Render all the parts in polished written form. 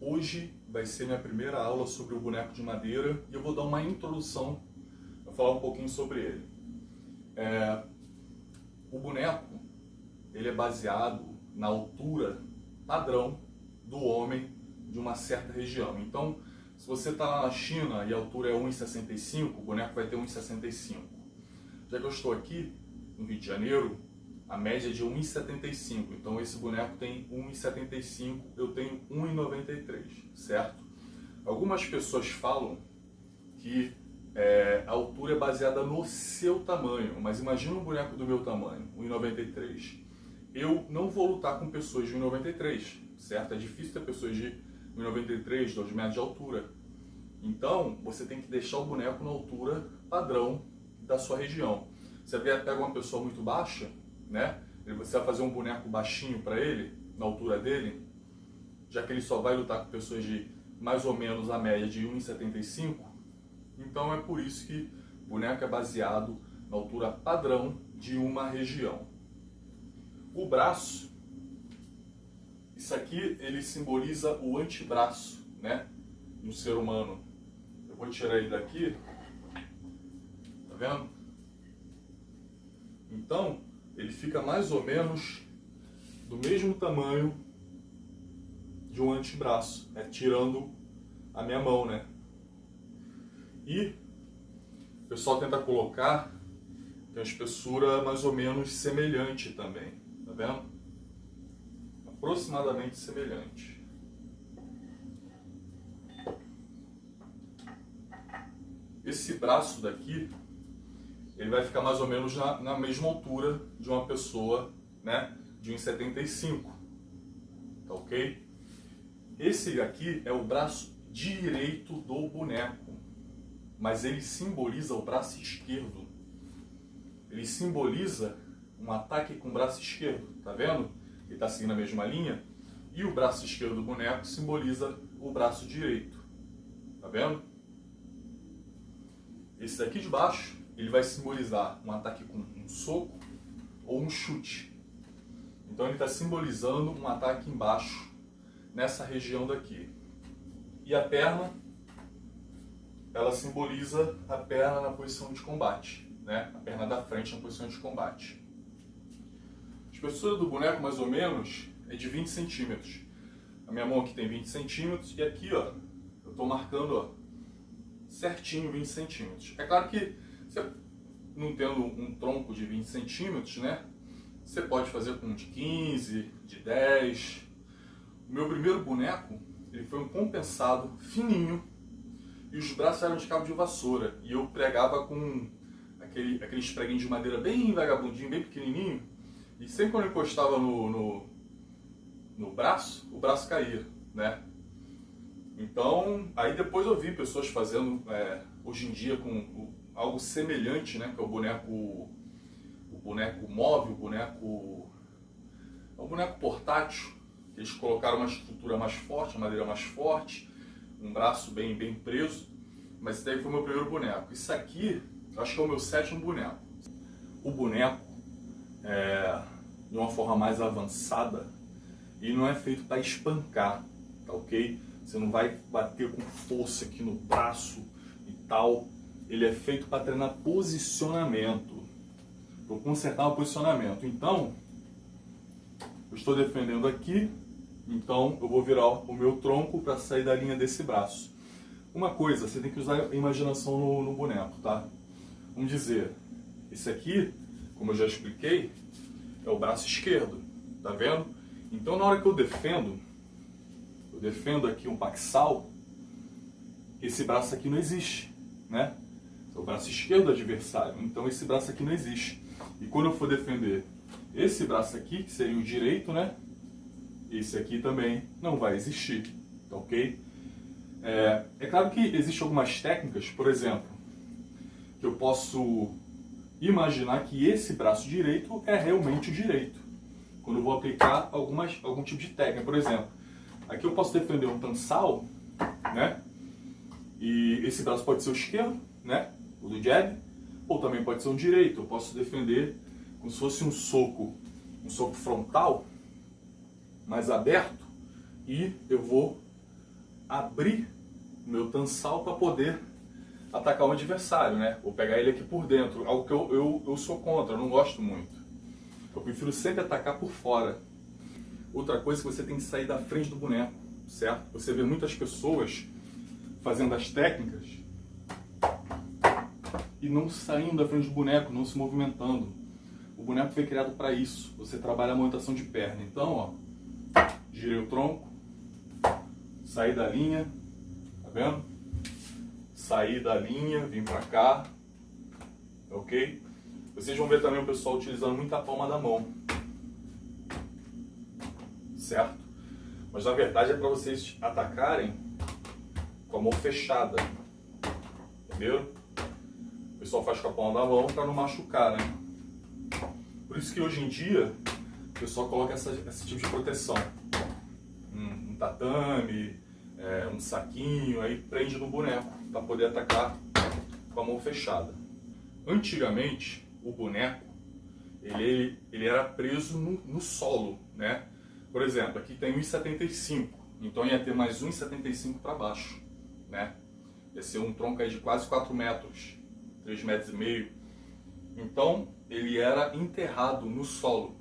Hoje vai ser minha primeira aula sobre o boneco de madeira e eu vou dar uma introdução para falar um pouquinho sobre ele. O boneco ele é baseado na altura padrão do homem de uma certa região. Então, se você está lá na China e a altura é 1,65, o boneco vai ter 1,65. Já que eu estou aqui no Rio de Janeiro, a média é de 1,75. Então esse boneco tem 1,75, eu tenho 1,93, certo? Algumas pessoas falam que a altura é baseada no seu tamanho, mas imagina um boneco do meu tamanho, 1,93. Eu não vou lutar com pessoas de 1,93, certo? É difícil ter pessoas de 1,93, 2 metros de altura. Então você tem que deixar o boneco na altura padrão da sua região. Você pega uma pessoa muito baixa, né? Você vai fazer um boneco baixinho para ele, na altura dele, já que ele só vai lutar com pessoas de mais ou menos a média de 1,75. Então é por isso que o boneco é baseado na altura padrão de uma região. O braço, isso aqui ele simboliza o antebraço, né? No ser humano. Eu vou tirar ele daqui, tá vendo? Então ele fica mais ou menos do mesmo tamanho de um antebraço, né? Tirando a minha mão, né? E o pessoal tenta colocar tem uma espessura mais ou menos semelhante também, tá vendo? Aproximadamente semelhante. Esse braço daqui ele vai ficar mais ou menos na mesma altura de uma pessoa, né, de 1,75, tá ok? Esse aqui é o braço direito do boneco, mas ele simboliza o braço esquerdo. Ele simboliza um ataque com o braço esquerdo, tá vendo? Ele está seguindo a mesma linha, e o braço esquerdo do boneco simboliza o braço direito, tá vendo? Esse daqui de baixo ele vai simbolizar um ataque com um soco ou um chute. Então ele está simbolizando um ataque embaixo, nessa região daqui. E a perna, ela simboliza a perna na posição de combate, né? A perna da frente na posição de combate. A espessura do boneco, mais ou menos, é de 20 centímetros. A minha mão aqui tem 20 centímetros e aqui, ó, eu estou marcando, ó, certinho 20 centímetros. É claro que você, não tendo um tronco de 20 centímetros, né, você pode fazer com de 15, de 10. O meu primeiro boneco, ele foi um compensado fininho e os braços eram de cabo de vassoura. E eu pregava com aqueles preguinhos de madeira bem vagabundinho, bem pequenininho. E sempre quando eu encostava no braço, o braço caía, né? Então, aí depois eu vi pessoas fazendo, hoje em dia, com algo semelhante, né? Que é o boneco móvel, o boneco portátil. Eles colocaram uma estrutura mais forte, uma madeira mais forte, um braço bem preso. Mas esse daí foi o meu primeiro boneco. Isso aqui, eu acho que é o meu 7º boneco. O boneco, de uma forma mais avançada, ele não é feito para espancar, tá ok? Você não vai bater com força aqui no braço e tal. Ele é feito para treinar posicionamento, para consertar o posicionamento. Então, eu estou defendendo aqui, então eu vou virar o meu tronco para sair da linha desse braço. Uma coisa, você tem que usar a imaginação no boneco, tá? Vamos dizer, esse aqui, como eu já expliquei, é o braço esquerdo, tá vendo? Então na hora que eu defendo aqui um paxal, esse braço aqui não existe, né? É o braço esquerdo do adversário, então esse braço aqui não existe. E quando eu for defender esse braço aqui, que seria o direito, né? Esse aqui também não vai existir, tá ok? É claro que existem algumas técnicas, por exemplo, que eu posso imaginar que esse braço direito é realmente o direito. Quando eu vou aplicar algum tipo de técnica, por exemplo, aqui eu posso defender um tansal, né? E esse braço pode ser o esquerdo, né? O do jab, ou também pode ser um direito. Eu posso defender como se fosse um soco frontal, mais aberto, e eu vou abrir o meu tansal para poder atacar o adversário, né? Vou pegar ele aqui por dentro, algo que eu sou contra, eu não gosto muito. Eu prefiro sempre atacar por fora. Outra coisa é que você tem que sair da frente do boneco, certo? Você vê muitas pessoas fazendo as técnicas e não saindo da frente do boneco, não se movimentando. O boneco foi criado para isso, você trabalha a movimentação de perna. Então, ó, girei o tronco, saí da linha, tá vendo? Saí da linha, vim pra cá, ok? Vocês vão ver também o pessoal utilizando muito a palma da mão, certo? Mas na verdade é para vocês atacarem com a mão fechada, entendeu? O pessoal faz com a palma da mão para não machucar, né? Por isso que hoje em dia o pessoal coloca esse tipo de proteção, um tatame, um saquinho, aí prende no boneco para poder atacar com a mão fechada. Antigamente o boneco ele era preso no solo, né? Por exemplo, aqui tem 1,75, então ia ter mais 1,75 para baixo, né? Ia ser um tronco aí de quase 4 metros, 3,5 metros. Então ele era enterrado no solo.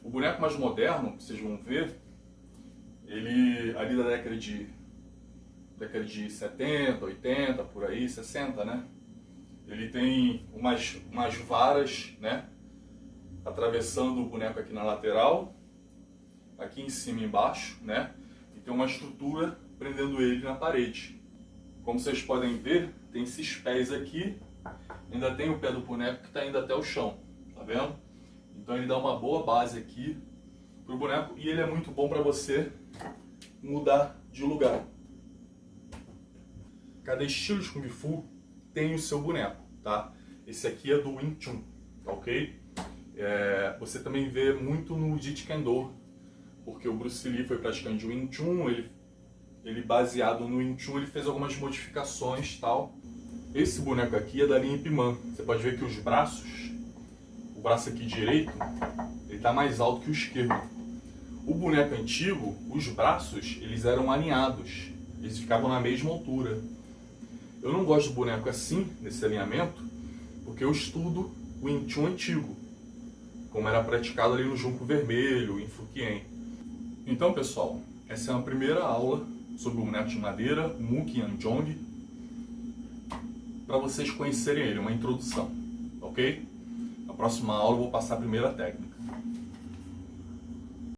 O boneco mais moderno, vocês vão ver, ele ali da década de 70, 80, por aí, 60, né? Ele tem umas varas, né? Atravessando o boneco aqui na lateral, aqui em cima e embaixo, né? E tem uma estrutura prendendo ele na parede. Como vocês podem ver, tem esses pés aqui, ainda tem o pé do boneco que está indo até o chão, tá vendo? Então ele dá uma boa base aqui pro boneco e ele é muito bom para você mudar de lugar. Cada estilo de Kung Fu tem o seu boneco, tá? Esse aqui é do Wing Chun, tá ok? Você também vê muito no Jeet Kune Do, porque o Bruce Lee foi praticante de Wing Chun, ele baseado no Wing Chun, ele fez algumas modificações e tal. Esse boneco aqui é da linha Ip Man. Você pode ver que os braços, o braço aqui direito, ele tá mais alto que o esquerdo. O boneco antigo, os braços, eles eram alinhados, eles ficavam na mesma altura. Eu não gosto do boneco assim, nesse alinhamento, porque eu estudo o Wing Chun antigo, como era praticado ali no Junco Vermelho, em Fukien. Então, pessoal, essa é a primeira aula sobre o boneco de madeira, Mu Kian Jong, para vocês conhecerem ele, uma introdução, ok? Na próxima aula eu vou passar a primeira técnica.